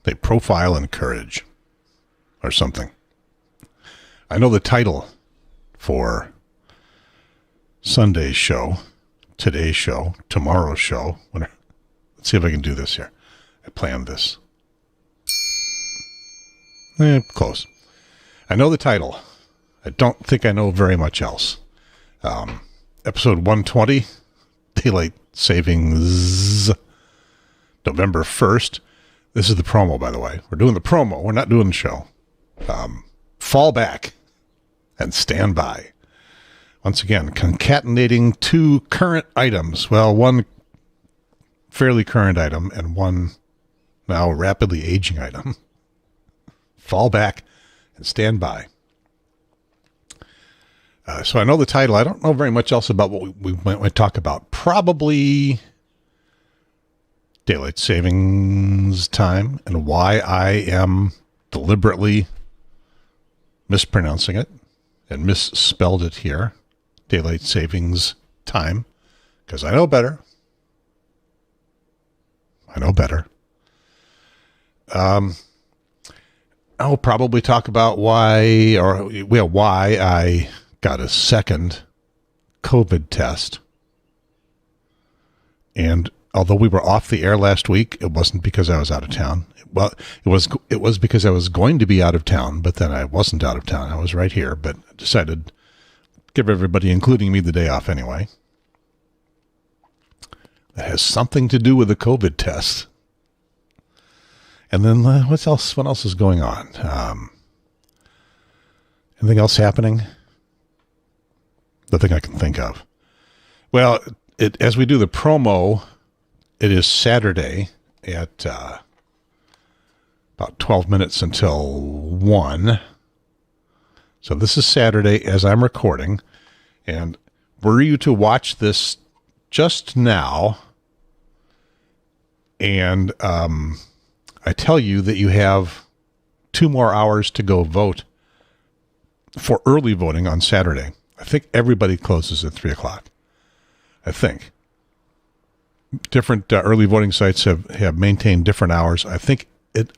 They profile in courage or something. I know the title for Sunday's show, today's show, tomorrow's show. Let's see if I can do this here. I planned this. Close. I know the title. I don't think I know very much else. Episode 120, Daylight Savings, November 1st. This is the promo, by the way. We're doing the promo. We're not doing the show. Fall back and stand by. Once again, concatenating two current items. Well, one fairly current item and one now rapidly aging item. Fall back and stand by. So I know the title. I don't know very much else about what we might talk about. Probably daylight savings time and why I am deliberately mispronouncing it and misspelled it here. Daylight savings time. Because I know better. I'll probably talk about why I got a second COVID test. And although we were off the air last week, it wasn't because I was out of town. Well, it was because I was going to be out of town, but then I wasn't out of town. I was right here, but I decided to give everybody, including me, the day off anyway. That has something to do with the COVID test. And then what else? What else is going on? Anything else happening? Nothing I can think of. Well, as we do the promo, it is Saturday at about 12 minutes until 1. So this is Saturday as I'm recording. And were you to watch this just now, and I tell you that you have 2 more hours to go vote for early voting on Saturday. I think everybody closes at 3 o'clock. I think. Different early voting sites have maintained different hours. I think it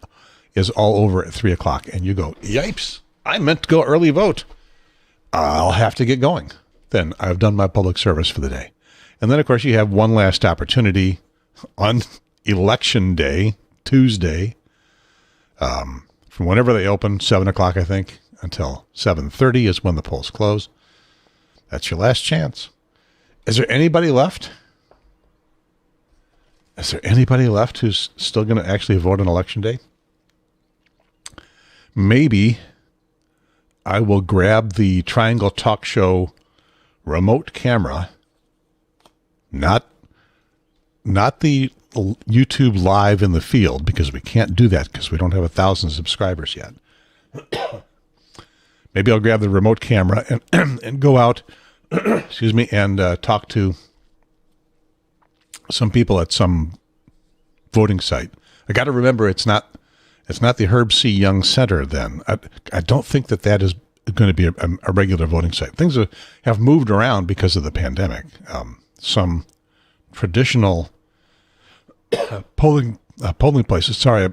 is all over at 3 o'clock. And you go, yipes, I meant to go early vote. I'll have to get going. Then I've done my public service for the day. And then, of course, you have one last opportunity on Election Day, Tuesday, from whenever they open, 7 o'clock, I think, until 7:30 is when the polls close. That's your last chance. Is there anybody left? Is there anybody left who's still going to actually vote on Election Day? Maybe I will grab the Triangle Talk Show remote camera, not the YouTube live in the field, because we can't do that because we don't have 1,000 subscribers yet. Maybe I'll grab the remote camera and go out, excuse me, and talk to some people at some voting site. I got to remember it's not the Herb C. Young Center. Then I don't think that is going to be a regular voting site. Things have moved around because of the pandemic. Some traditional polling places. Sorry,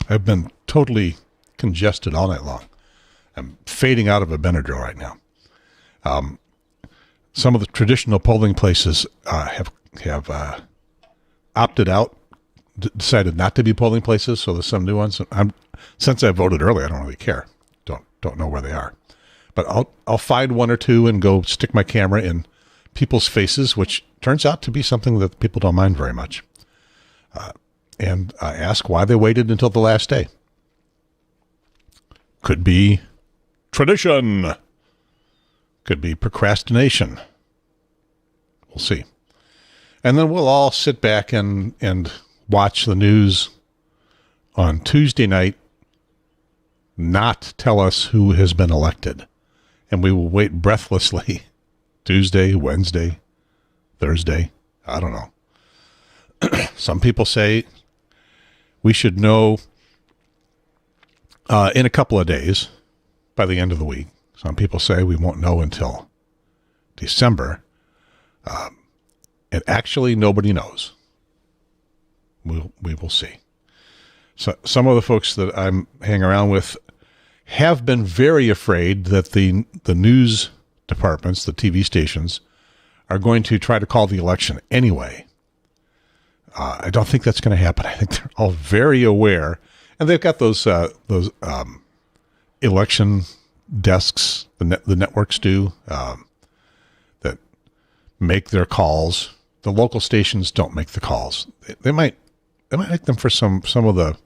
I've been totally congested all night long. I'm fading out of a Benadryl right now. Some of the traditional polling places have opted out, decided not to be polling places. So there's some new ones. Since I voted early, I don't really care. Don't know where they are, but I'll find one or two and go stick my camera in people's faces, which turns out to be something that people don't mind very much. And ask why they waited until the last day. Could be tradition. Could be procrastination. We'll see. And then we'll all sit back and watch the news on Tuesday night, not tell us who has been elected. And we will wait breathlessly Tuesday, Wednesday, Thursday. I don't know. Some people say we should know in a couple of days, by the end of the week. Some people say we won't know until December. And actually, nobody knows. We will see. So some of the folks that I'm hanging around with have been very afraid that the news departments, the TV stations, are going to try to call the election anyway. I don't think that's going to happen. I think they're all very aware, and they've got those election desks. The networks do that make their calls. The local stations don't make the calls. They might make them for some of the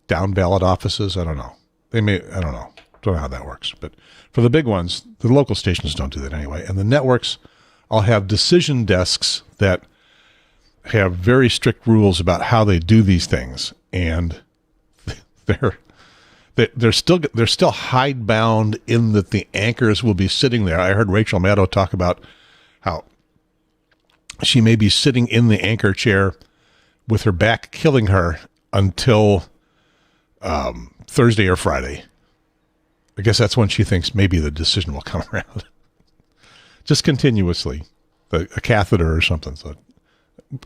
down ballot offices. I don't know. They may. I don't know. Don't know how that works. But for the big ones, the local stations don't do that anyway. And the networks all have decision desks that have very strict rules about how they do these things, and they're still hidebound in that the anchors will be sitting there. I heard Rachel Maddow talk about how she may be sitting in the anchor chair with her back killing her until Thursday or Friday. I guess that's when she thinks maybe the decision will come around. Just continuously, a catheter or something. So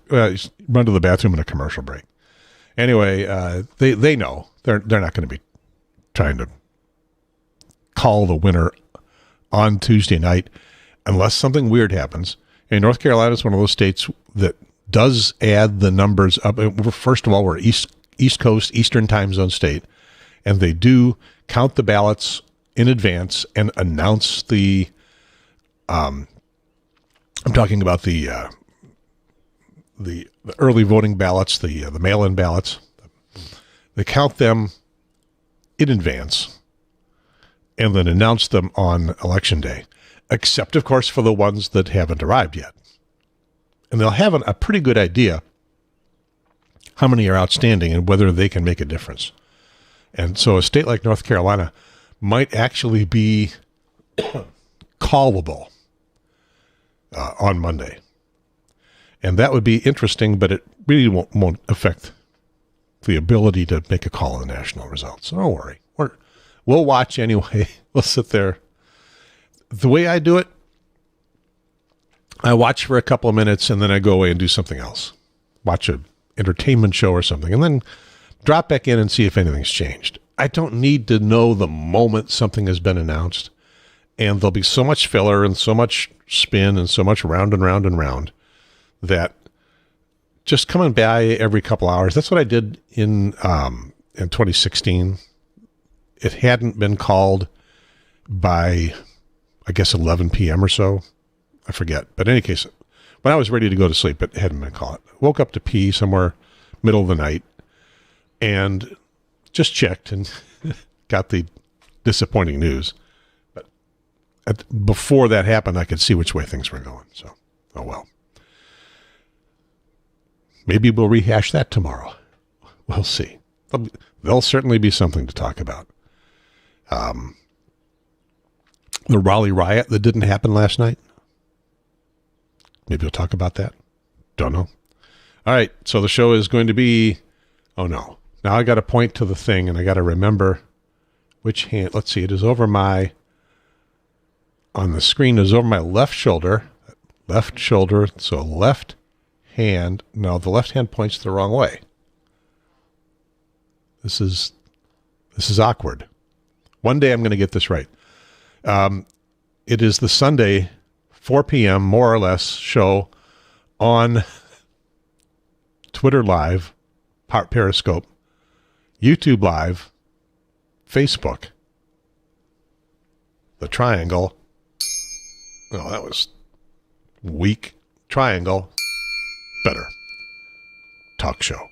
run to the bathroom in a commercial break. Anyway, they know they're not going to be trying to call the winner on Tuesday night unless something weird happens. And North Carolina is one of those states that does add the numbers up. First of all, we're East Coast, Eastern time zone state, and they do count the ballots in advance and announce the. I'm talking about the early voting ballots, the mail-in ballots. They count them in advance and then announce them on Election Day, except, of course, for the ones that haven't arrived yet. And they'll have a pretty good idea how many are outstanding and whether they can make a difference. And so a state like North Carolina might actually be callable on Monday. And that would be interesting, but it really won't affect the ability to make a call on the national results. So don't worry. We'll watch anyway. We'll sit there. The way I do it, I watch for a couple of minutes and then I go away and do something else. Watch an entertainment show or something, and then drop back in and see if anything's changed. I don't need to know the moment something has been announced. And there'll be so much filler and so much spin and so much round and round and round that just coming by every couple hours. That's what I did in 2016. It hadn't been called by, I guess, 11 p.m. or so. I forget. But in any case, when I was ready to go to sleep, it hadn't been called. Woke up to pee somewhere middle of the night and just checked and got the disappointing news. But before that happened, I could see which way things were going. So, oh well. Maybe we'll rehash that tomorrow. We'll see. There'll certainly be something to talk about. The Raleigh riot that didn't happen last night. Maybe we'll talk about that. Don't know. All right. So the show is going to be, oh no. Now I got to point to the thing and I got to remember which hand. Let's see. It is over on the screen is over my left shoulder. Left shoulder. So left hand. No, the left hand points the wrong way. This is awkward. One day I'm going to get this right. It is the Sunday 4 p.m. more or less show on Twitter Live, Periscope, YouTube Live, Facebook, the Triangle. Oh, that was weak. Triangle. Better. Talk show.